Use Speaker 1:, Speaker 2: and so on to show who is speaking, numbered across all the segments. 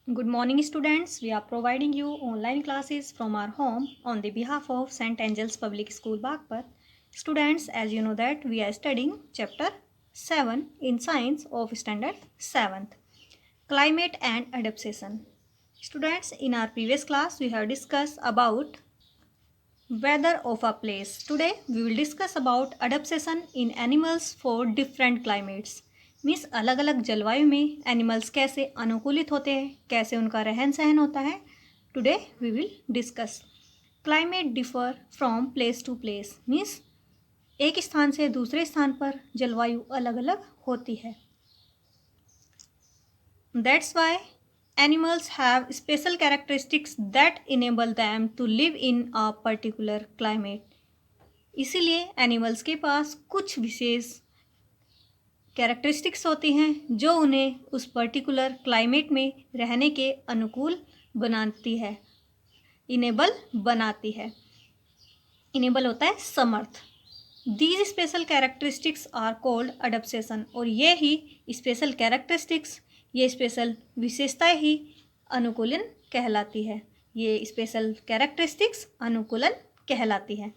Speaker 1: Good morning, students. We are providing you online classes from our home on the behalf of St. Angel's Public School, Bagpat. Students, as you know that we are studying chapter 7 in Science of Standard 7th, Climate and Adaptation. Students, in our previous class, we have discussed about weather of a place. Today, we will discuss about adaptation in animals for different climates. Means अलग अलग जलवायु में animals कैसे अनुकूलित होते हैं, कैसे उनका रहन सहन होता है. Today we will discuss. Climate differ from place to place. Means एक स्थान से दूसरे स्थान पर जलवायु अलग अलग होती है. That's why animals have special characteristics that enable them to live in a particular climate. इसीलिए एनिमल्स के पास कुछ विशेष कैरेक्टरिस्टिक्स होती हैं जो उन्हें उस पर्टिकुलर क्लाइमेट में रहने के अनुकूल बनाती है, इनेबल बनाती है. इनेबल होता है समर्थ. These special characteristics are called adaptation. और ये ही स्पेशल कैरेक्टरिस्टिक्स, ये स्पेशल विशेषताएं ही अनुकूलन कहलाती है. ये स्पेशल कैरेक्टरिस्टिक्स अनुकूलन कहलाती है.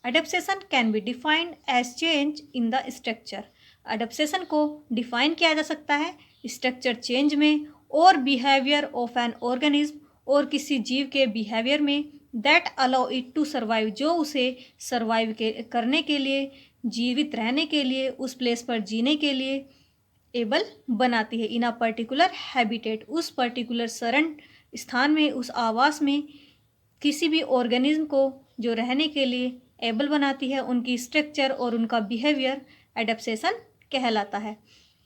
Speaker 1: Adaptation can be defined as change in the structure. Adaptation को डिफाइन किया जा सकता है स्ट्रक्चर चेंज में और बिहेवियर ऑफ एन ऑर्गेनिज्म, और किसी जीव के बिहेवियर में, that allow it to survive, जो उसे सर्वाइव करने के लिए, जीवित रहने के लिए, उस प्लेस पर जीने के लिए एबल बनाती है. इन अ पर्टिकुलर हैबिटेट, उस पर्टिकुलर शरण स्थान में, उस आवास में किसी भी ऑर्गेनिज्म को जो रहने के लिए एबल बनाती है, उनकी स्ट्रक्चर और उनका बिहेवियर एडप्टेशन कहलाता है.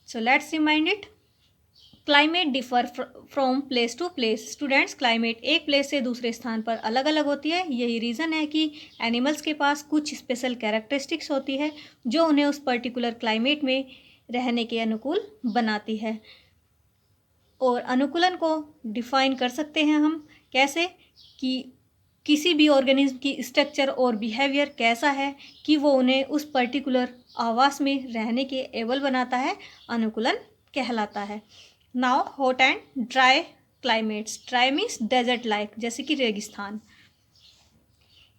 Speaker 1: So let's remind it. Climate differ from place to place. Students, climate एक प्लेस से दूसरे स्थान पर अलग अलग होती है. यही रीज़न है कि एनिमल्स के पास कुछ स्पेशल कैरेक्टरिस्टिक्स होती है जो उन्हें उस पर्टिकुलर क्लाइमेट में रहने के अनुकूल बनाती है. और अनुकूलन को डिफाइन कर सकते हैं हम कैसे, कि किसी भी ऑर्गेनिज्म की स्ट्रक्चर और बिहेवियर कैसा है कि वो उन्हें उस पर्टिकुलर आवास में रहने के एबल बनाता है, अनुकूलन कहलाता है. Now hot and dry climates. Dry means desert like, जैसे कि रेगिस्तान.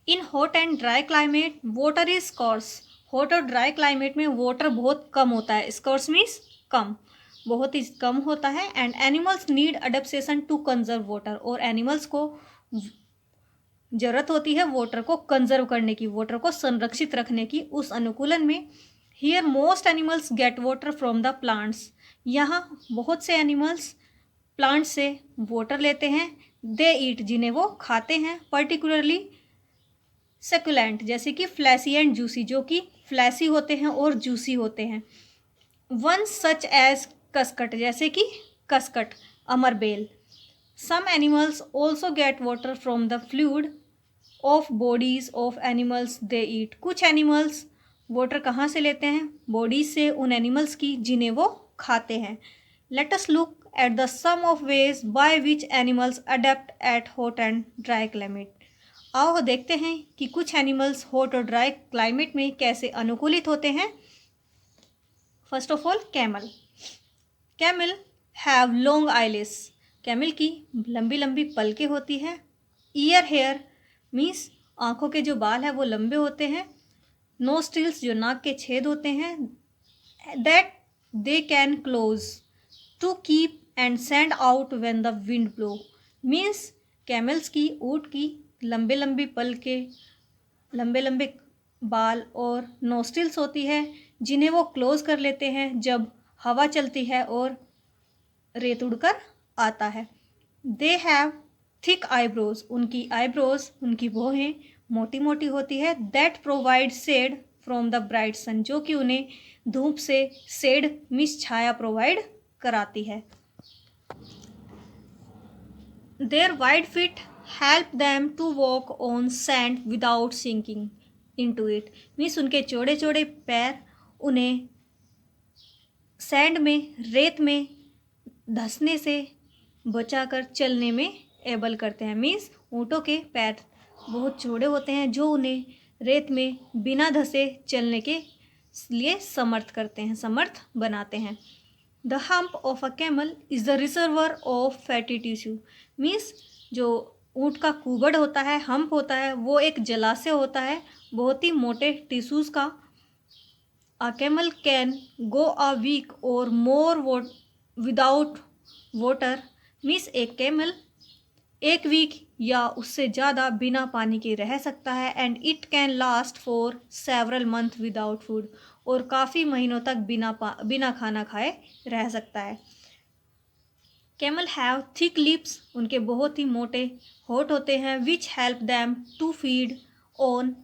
Speaker 1: In hot and dry climate water is scarce. Hot और ड्राई क्लाइमेट में वाटर बहुत कम होता है. स्कॉर्स मीन्स कम, बहुत ही कम होता है. And animals need adaptation to conserve water. और एनिमल्स को ज़रूरत होती है वाटर को कंजर्व करने की, वाटर को संरक्षित रखने की. उस अनुकूलन में here most animals gate water from the plants. यहाँ बहुत से एनिमल्स प्लांट से वाटर लेते हैं. दे ईट, जिन्हें वो खाते हैं. पर्टिकुलरली सेकुलेंट, जैसे कि फ्लैसी एंड जूसी, जो कि फ्लैसी होते हैं और जूसी होते हैं. वन सच एज कसकट, जैसे कि कसकट, अमरबेल. Some animals also get water from the fluid of bodies of animals they eat. कुछ एनिमल्स वाटर कहाँ से लेते हैं? बॉडीज से, उन एनिमल्स की जिन्हें वो खाते हैं. Let us look at the some of ways by which animals adapt at hot and dry climate. आओ देखते हैं कि कुछ एनिमल्स हॉट और ड्राई क्लाइमेट में कैसे अनुकूलित होते हैं. First of all, camel. Camel have long eyelashes. Camel की लंबी लंबी पलकें होती है. ईयर हेयर मीन्स आँखों के जो बाल हैं वो लंबे होते हैं. नोस्ट्रिल्स, जो नाक के छेद होते हैं, that they can close to keep and sand out when the wind blow. Means camels की, ऊँट की लंबे लंबी पलकें, लंबे लंबे बाल और नोस्ट्रिल्स होती है जिन्हें वो क्लोज कर लेते हैं जब हवा चलती है और रेत उड़कर आता है. They have thick eyebrows. उनकी आईब्रोज, उनकी भौहें मोटी मोटी होती है. That provide shade from the bright sun, जो कि उन्हें धूप से शेड मीन्स छाया प्रोवाइड कराती है. Their wide feet help them to walk on sand without sinking into it. Means उनके चौड़े चौड़े पैर उन्हें सैंड में, रेत में धंसने से बचाकर चलने में एबल करते हैं. मीन्स ऊँटों के पैर बहुत चौड़े होते हैं जो उन्हें रेत में बिना धंसे चलने के लिए समर्थ करते हैं, समर्थ बनाते हैं. The hump of a camel is the reservoir of fatty tissue. Means जो ऊँट का कुबड़ होता है, हम्प होता है, वो एक जलाशय होता है बहुत ही मोटे टिश्यूज़ का। A camel can go a week or more without water। Means एक कैमल एक वीक या उससे ज़्यादा बिना पानी के रह सकता है। And it can last for several month without food. और काफ़ी महीनों तक बिना खाना खाए रह सकता है। Camel have thick lips. उनके बहुत ही मोटे होंठ होते हैं। Which help them to feed on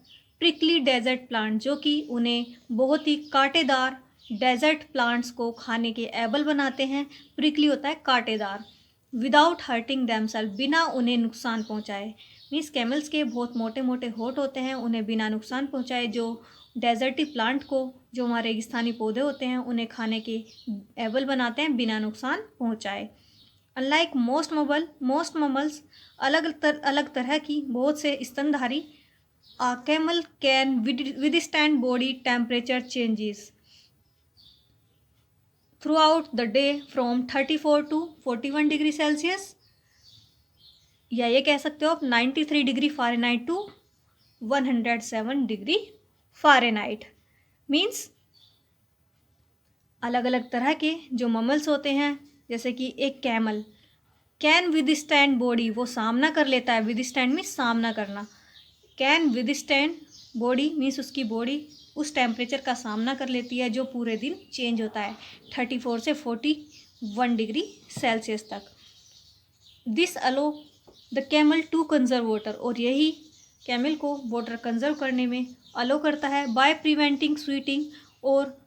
Speaker 1: prickly desert plant, जो कि उन्हें बहुत ही कांटेदार डेजर्ट प्लांट्स को खाने के एबल बनाते हैं। प्रिकली होता है कांटेदार। विदाउट हर्टिंग दैमसेल्फ, बिना उन्हें नुकसान पहुंचाए। मीन्स कैमल्स के बहुत मोटे मोटे होंठ होते हैं, उन्हें बिना नुकसान पहुंचाए जो डेजर्टी प्लांट को, जो हमारे रेगिस्तानी पौधे होते हैं, उन्हें खाने के एबल बनाते हैं बिना नुकसान पहुंचाए। अनलाइक मोस्ट ममल्स, अलग तरह की बहुत से स्तनधारी, a camel can withstand body temperature changes throughout the day from 34 to 41 degree Celsius, या ये कह सकते हो आप 93 degree Fahrenheit to 107 degree Fahrenheit. Means अलग अलग तरह के जो ममल्स होते हैं, जैसे कि एक कैमल कैन विदस्टैंड बॉडी, वो सामना कर लेता है। विदस्टैंड मीन्स सामना करना। कैन विदस्टैंड बॉडी मीन्स उसकी बॉडी उस टेम्परेचर का सामना कर लेती है जो पूरे दिन चेंज होता है 34 से 41 डिग्री सेल्सियस तक। This allow the camel to conserve water, और यही कैमल को वाटर कंजर्व करने में अलो करता है। बाय प्रिवेंटिंग स्वीटिंग, और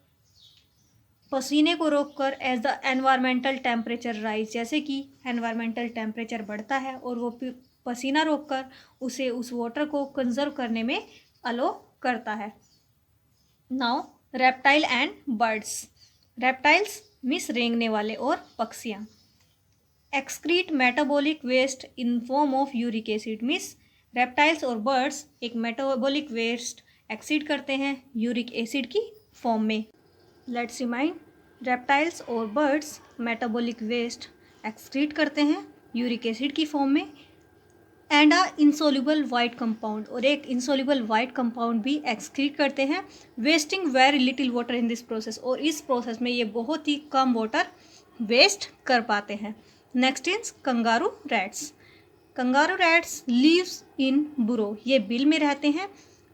Speaker 1: पसीने को रोककर। As the environmental temperature rise, जैसे कि एनवायरमेंटल टेम्परेचर बढ़ता है और वो पसीना रोककर उसे उस वाटर को कंजर्व करने में अलो करता है। Now reptile and birds. Reptiles means रेंगने वाले और पक्षियाँ। Excrete metabolic waste in form of uric acid. Means reptiles और बर्ड्स एक मेटाबॉलिक वेस्ट एक्सीड करते हैं यूरिक एसिड की फॉर्म में। लेट्स रिमाइंड, रेप्टाइल्स और बर्ड्स मेटाबॉलिक वेस्ट एक्सक्रीट करते हैं यूरिक एसिड की फॉर्म में। And a insoluble white compound, और एक इंसोल्यूबल वाइट कंपाउंड भी एक्सक्रीट करते हैं। Wasting very little water in this process, और इस प्रोसेस में ये बहुत ही कम वाटर वेस्ट कर पाते हैं। Next is kangaroo rats. Kangaroo rats lives in burrow, ये बिल में रहते हैं।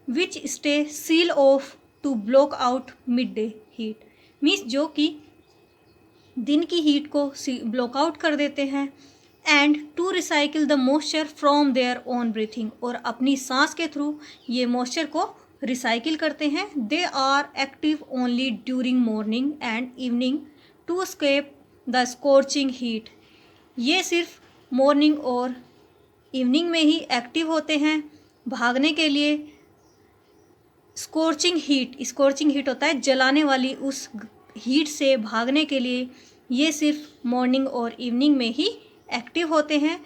Speaker 1: Which stay sealed off to block out mid day heat. Means जो कि दिन की हीट को ब्लॉक आउट कर देते हैं। And to recycle the moisture from their own breathing, और अपनी सांस के थ्रू ये मॉइस्चर को रिसाइकिल करते हैं। They are active only during morning and evening to escape the scorching heat. ये सिर्फ मॉर्निंग और इवनिंग में ही एक्टिव होते हैं भागने के लिए। स्कॉर्चिंग हीट होता है जलाने वाली, उस हीट से भागने के लिए ये सिर्फ मॉर्निंग और इवनिंग में ही एक्टिव होते हैं,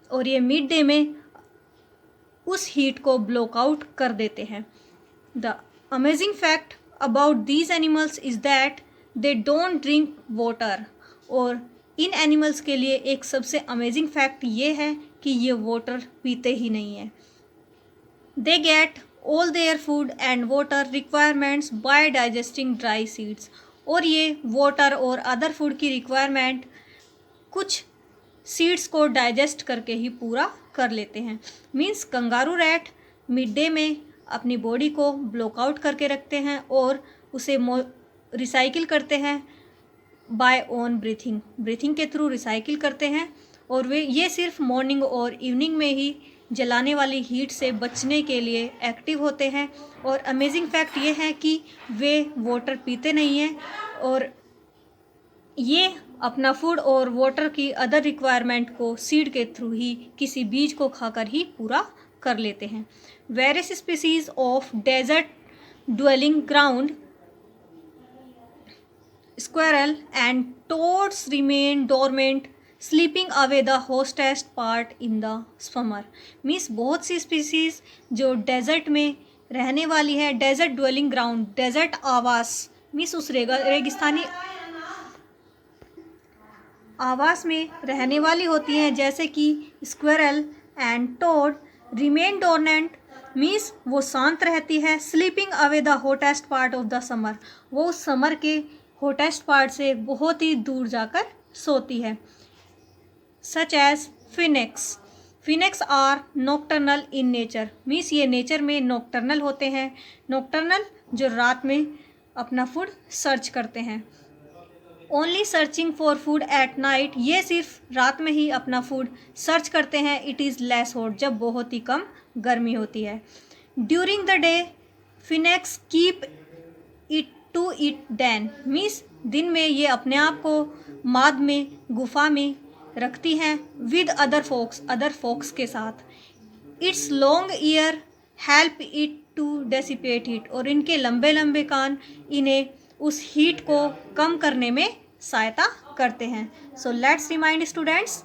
Speaker 1: और ये मिड डे में उस हीट को ब्लॉक आउट कर देते हैं। The amazing fact about these animals is that they don't drink water. और इन एनिमल्स के लिए एक सबसे अमेजिंग फैक्ट ये है कि ये वाटर पीते ही नहीं हैं। They get all their food and water requirements by digesting dry seeds, और ये वाटर और अदर फूड की रिक्वायरमेंट कुछ सीड्स को डाइजेस्ट करके ही पूरा कर लेते हैं। Means kangaroo rat mid day में अपनी बॉडी को ब्लॉक आउट करके रखते हैं और उसे रिसाइकिल करते हैं बाय ओन ब्रीथिंग के थ्रू रिसाइकिल करते हैं, और वे ये सिर्फ मॉर्निंग और इवनिंग में ही जलाने वाली हीट से बचने के लिए एक्टिव होते हैं। और अमेजिंग फैक्ट ये है कि वे वाटर पीते नहीं हैं, और ये अपना फूड और वाटर की अदर रिक्वायरमेंट को सीड के थ्रू ही, किसी बीज को खाकर ही पूरा कर लेते हैं। Various species of desert dwelling ground squirrel and toads remain dormant, sleeping away the hottest part in the summer। Means बहुत सी स्पीसीज जो डेजर्ट में रहने वाली है, डेजर्ट ड्वेलिंग ग्राउंड, डेजर्ट आवास मीन्स उस रेगिस्तानी आवास में रहने वाली होती हैं, जैसे कि squirrel and toad. Remain dormant means वो शांत रहती है। Sleeping away the hottest part of the summer, वो समर के हॉटेस्ट पार्ट से बहुत ही दूर जाकर सोती है। Such as fennecs, fennecs are nocturnal in nature, means ये नेचर में नॉक्टर्नल होते हैं। नॉक्टर्नल जो रात में अपना फूड सर्च करते हैं। Only searching for food at night, ये सिर्फ रात में ही अपना फूड सर्च करते हैं। इट इज़ लेस हॉट, जब बहुत ही कम गर्मी होती है। During the day fennecs keep it to it den, means दिन में ये अपने आप को माद में, गुफा में रखती हैं। विद अदर फोक्स के साथ। It's long ear help it to dissipate heat, और इनके लंबे लंबे कान इन्हें उस हीट को कम करने में सहायता करते हैं। सो लेट्स रिमाइंड स्टूडेंट्स,